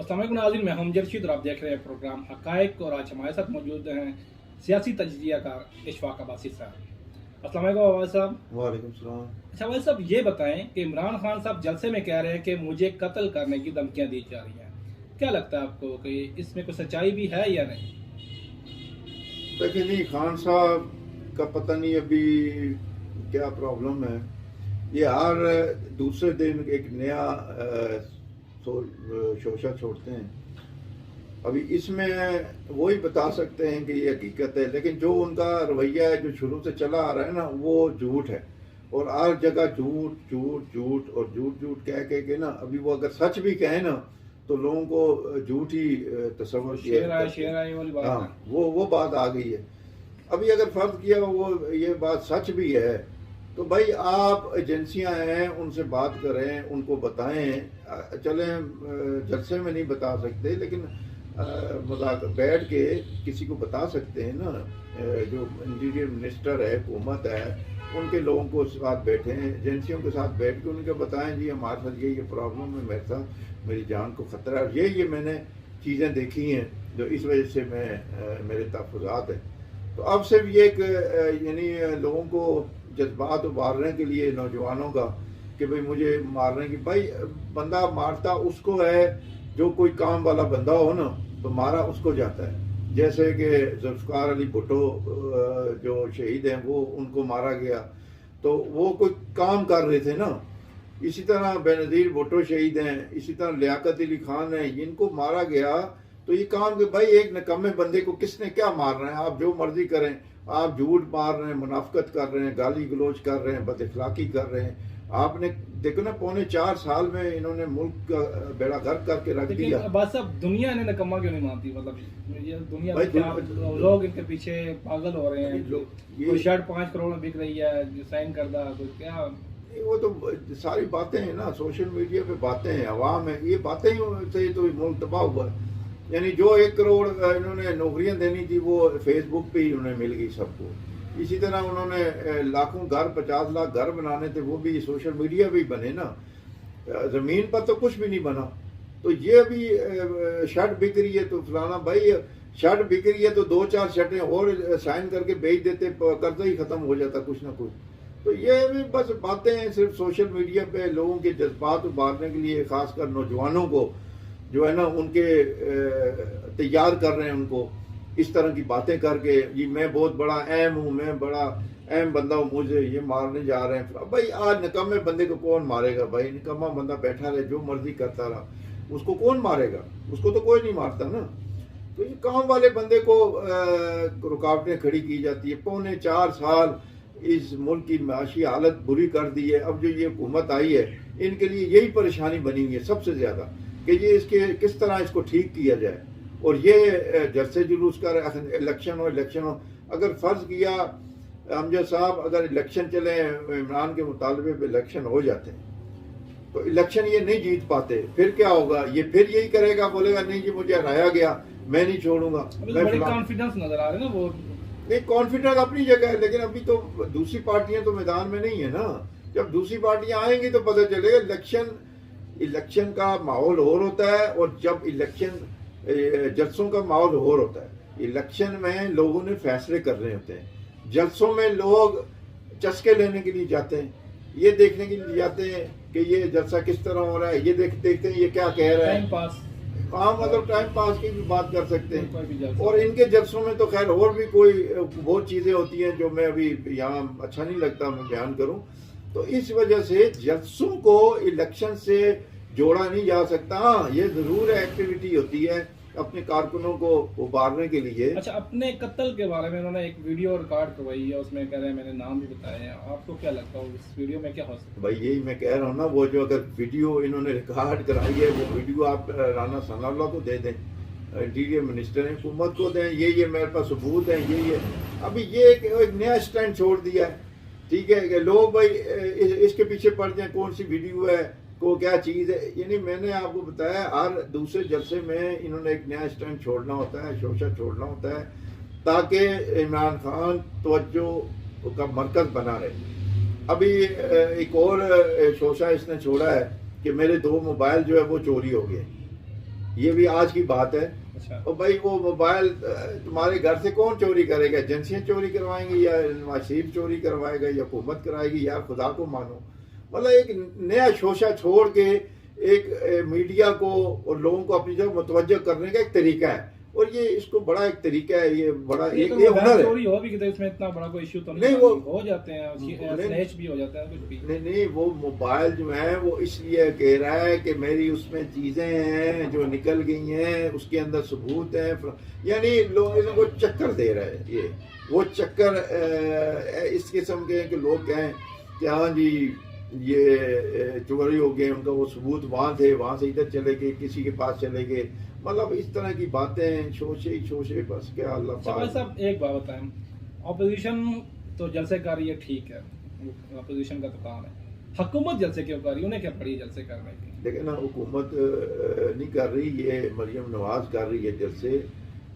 अस्सलाम वालेकुम नाज़रीन, मैं हम जर्शीद और आप देख रहे हैं प्रोग्राम हक़ाइक़। और आज हमारे साथ मौजूद हैं सियासी तजज़ियाकार इशफाक अब्बासी साहब। अस्सलाम वालेकुम अब्बासी साहब। वालेकुम सलाम। अच्छा अब्बासी साहब, ये बताएं कि इमरान खान साहब जलसे में कह रहे हैं कि मुझे कत्ल करने की धमकियां दी जा रही हैं, क्या लगता है आपको कि इसमें कोई सच्चाई भी है या नहीं? देखिए, नहीं, खान साहब का पता नहीं अभी क्या प्रॉब्लम है। ये हर दूसरे दिन एक नया शोशा छोड़ते हैं। अभी इसमें वही बता सकते हैं कि ये हकीकत है, लेकिन जो उनका रवैया है जो शुरू से चला आ रहा है ना, वो झूठ है। और हर जगह झूठ झूठ झूठ और झूठ झूठ कह के ना, अभी वो अगर सच भी कहे ना तो लोगों को झूठ ही तस्वर किया। हाँ, वो बात आ गई है। अभी अगर फर्ज किया वो ये बात सच भी है तो भाई आप एजेंसियां हैं, उनसे बात करें, उनको बताएं। चलें जलसे में नहीं बता सकते, लेकिन मजाक बैठ के किसी को बता सकते हैं ना। जो इंटीरियर मिनिस्टर है, हुकूमत है, उनके लोगों को साथ बैठे, एजेंसियों के साथ बैठ के उनके बताएं जी हमारे साथ ये प्रॉब्लम है, मेरे साथ मेरी जान को ख़तरा है, ये मैंने चीज़ें देखी हैं जो इस वजह से मेरे तहफ़्फ़ुज़ात है। तो अब सिर्फ ये एक यानी लोगों को जज्बात उभारने के लिए नौजवानों का कि भाई मुझे मारने की, भाई बंदा मारता उसको है जो कोई काम वाला बंदा हो ना, तो मारा उसको जाता है। जैसे कि जुल्फ़िकार अली भुट्टो जो शहीद हैं, वो उनको मारा गया तो वो कोई काम कर रहे थे ना। इसी तरह बेनज़ीर भुट्टो शहीद हैं, इसी तरह लियाकत अली खान है, इनको मारा गया तो ये काम कि भाई एक निकम्मे बंदे को किसने क्या मारना है। आप जो मर्जी करें, आप झूठ मार रहे हैं, मुनाफिकत कर रहे हैं, गाली गलोच कर रहे हैं, बदअखलाकी कर रहे हैं। आपने देखो ना, 4.25 साल में इन्होंने मुल्क का बेड़ा गर्क करके रख दिया। बस अब दुनिया इन्हें निकम्मा क्यों नहीं मानती? मतलब ये दुनिया लोग इनके पीछे पागल हो रहे हैं। कोई शर्ट 5 करोड़ में बिक रही है, साइन करदा, तो क्या वो तो सारी बातें हैं ना, सोशल मीडिया पे बातें हैं, अवाम है, ये बातें ही से तो मुल्क तबाह हुआ है। यानी जो 1 करोड़ इन्होंने नौकरियां देनी थी वो फेसबुक पे ही उन्हें मिल गई सबको। इसी तरह उन्होंने लाखों घर, 50 लाख घर बनाने थे, वो भी सोशल मीडिया पे ही बने ना, जमीन पर तो कुछ भी नहीं बना। तो ये अभी शर्ट बिक रही है तो फलाना, भाई शर्ट बिक रही है तो 2-4 शर्टें और साइन करके बेच देते, कर्जा ही खत्म हो जाता कुछ ना कुछ। तो ये भी बस बातें हैं, सिर्फ सोशल मीडिया पे लोगों के जज्बात उभारने के लिए, खासकर नौजवानों को जो है ना उनके तैयार कर रहे हैं, उनको इस तरह की बातें करके ये मैं बहुत बड़ा अहम हूँ, मैं बड़ा अहम बंदा हूँ, मुझे ये मारने जा रहे हैं। भाई आज निकम्मे बंदे को कौन मारेगा? भाई निकम्मा बंदा बैठा रहे, जो मर्जी करता रहा, उसको कौन मारेगा? उसको तो कोई नहीं मारता ना। तो ये काम वाले बंदे को रुकावटें खड़ी की जाती है। 4.25 साल इस मुल्क की माशी हालत बुरी कर दी है। अब जो ये हुकूमत आई है, इनके लिए यही परेशानी बनी हुई है सबसे ज्यादा कि ये इसके किस तरह इसको ठीक किया जाए। और ये जलसे जुलूस कर इलेक्शन हो, अगर फर्ज किया अमजद साहब, अगर इलेक्शन चले, इमरान के मुतालबे पे इलेक्शन हो जाते हैं तो इलेक्शन ये नहीं जीत पाते, फिर क्या होगा? ये फिर यही करेगा, बोलेगा नहीं जी मुझे हराया गया, मैं नहीं छोड़ूंगा। बड़े कॉन्फिडेंस नजर आ रहे हैं ना वो। नहीं, कॉन्फिडेंस अपनी जगह है, लेकिन अभी तो दूसरी पार्टियां तो मैदान में नहीं है ना। जब दूसरी पार्टियां आएंगी तो पता चलेगा। इलेक्शन का माहौल और होता है, और जब इलेक्शन जलसों का माहौल और होता है। इलेक्शन में लोगों ने फैसले करने होते हैं, जलसों में लोग चस्के लेने के लिए जाते हैं, ये देखने के लिए जाते हैं कि ये जलसा किस तरह हो रहा है, ये देखते हैं ये क्या कह रहा है। टाइम पास, हाँ, मतलब टाइम पास की भी बात कर सकते हैं। और इनके जलसों में तो खैर और भी कोई बहुत चीजें होती हैं जो मैं अभी यहाँ अच्छा नहीं लगता मैं बयान करूं। तो इस वजह से जलसों को इलेक्शन से जोड़ा नहीं जा सकता। हाँ, ये जरूर एक्टिविटी होती है अपने कारकुनों को उभारने के लिए। अच्छा, अपने कत्ल के बारे में उन्होंने एक वीडियो रिकॉर्ड करवाई है, उसमें कह रहे हैं मैंने नाम भी बताए हैं। आपको क्या लगता है इस वीडियो में क्या हो सकता है? भाई यही मैं कह रहा हूँ ना, वो जो अगर वीडियो इन्होंने रिकॉर्ड कराई है, वो वीडियो आप राना सनाउल्लाह को दे दें, इंटीरियर मिनिस्टर हुकूमत को दें, ये मेरे पास सबूत है, ये अभी ये एक नया स्टैंड छोड़ दिया है। ठीक है कि लोग भाई इसके पीछे पड़ जाए, कौन सी वीडियो है, को क्या चीज़ है। यानी मैंने आपको बताया हर दूसरे जलसे में इन्होंने एक नया स्टैंड छोड़ना होता है, शोशा छोड़ना होता है, ताकि इमरान खान तवज्जो का मरकज बना रहे। अभी एक और शोशा इसने छोड़ा है कि मेरे 2 मोबाइल जो है वो चोरी हो गए। ये भी आज की बात है। अच्छा। और भाई वो मोबाइल तुम्हारे घर से कौन चोरी करेगा? एजेंसियां चोरी करवाएंगी या नवाज शरीफ चोरी करवाएगा या हुकूमत कराएगी? यार खुदा को मानो। मतलब एक नया शोशा छोड़ के एक मीडिया को और लोगों को अपनी तरफ मुतवज्जो करने का एक तरीका है, और ये इसको बड़ा एक तरीका है, ये बड़ा ये ये हुनर चोरी हो भी कितने, इसमें इतना बड़ा कोई इशू तो नहीं, वो वो हो जाते हैं, स्नैच भी हो जाता है कुछ भी। नहीं, वो मोबाइल जो है वो इसलिए कह रहा है कि मेरी उसमें चीजें हैं जो निकल गई हैं, उसके अंदर सबूत है, यानी लोग इनको चक्कर दे रहे हैं। ये वो चक्कर इस किस्म के हैं कि लोग कहें कि हाँ जी ये चोरी हो गए, उनका वो सबूत वहां थे, वहां से इधर चले गए, किसी के पास चले गए, मतलब इस तरह की बातें शोशे बस क्या अल्लाह पाक। साहब एक बात बताएं, ऑपोजिशन तो जलसे कर रही है, ठीक है, ऑपोजिशन का तो काम है, हुकूमत जलसे क्यों कर रही है? उन्हें क्या पड़ी जलसे करने की? लेकिन ना हुकूमत नहीं कर रही, ये मरियम नवाज कर रही है जलसे,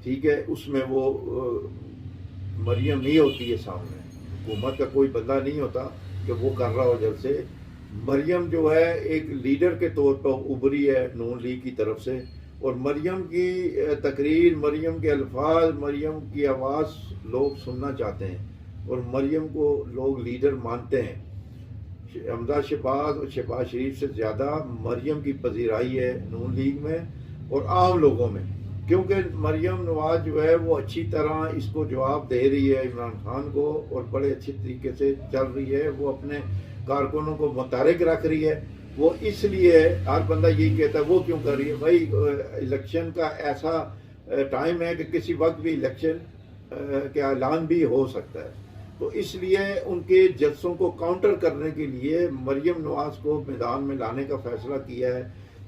ठीक है। उसमें वो मरियम नहीं होती है सामने, हुकूमत का कोई बंदा नहीं होता कि वो कर रहा हो जलसे। मरियम जो है एक लीडर के तौर पर उभरी है नून लीग की तरफ से, और मरियम की तकरीर, मरियम के अल्फाज, मरियम की आवाज़ लोग सुनना चाहते हैं, और मरियम को लोग लीडर मानते हैं। हमजा शहबाज और शहबाज शरीफ से ज़्यादा मरियम की पजीराई है नून लीग में और आम लोगों में, क्योंकि मरियम नवाज जो है वो अच्छी तरह इसको जवाब दे रही है इमरान खान को, और बड़े अच्छे तरीके से चल रही है। वो अपने कारकुनों को मुतारिक रख रही है। वो इसलिए हर बंदा यही कहता है वो क्यों कर रही है? भाई इलेक्शन का ऐसा टाइम है कि किसी वक्त भी इलेक्शन का ऐलान भी हो सकता है, तो इसलिए उनके जलसों को काउंटर करने के लिए मरियम नवाज को मैदान में लाने का फैसला किया है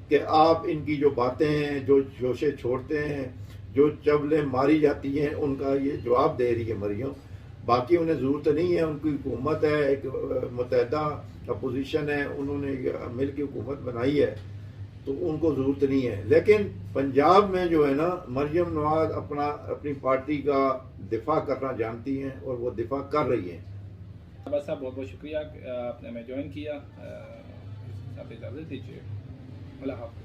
कि आप इनकी जो बातें हैं, जो जोशे छोड़ते हैं, जो चबलें मारी जाती हैं, उनका ये जवाब दे रही है मरियम। बाकी उन्हें ज़रूरत नहीं है, उनकी हुकूमत है, एक मुतहदा अपोजिशन है, उन्होंने मिल के हुकूमत बनाई है, तो उनको ज़रूरत नहीं है। लेकिन पंजाब में जो है ना, मरियम नवाज अपनी पार्टी का दिफा करना जानती हैं, और वो दिफा कर रही हैं। बस साहब बहुत बहुत शुक्रिया, आपने हमें ज्वाइन किया, आप इजाज़त दीजिए। अल्लाह हाफ़िज़।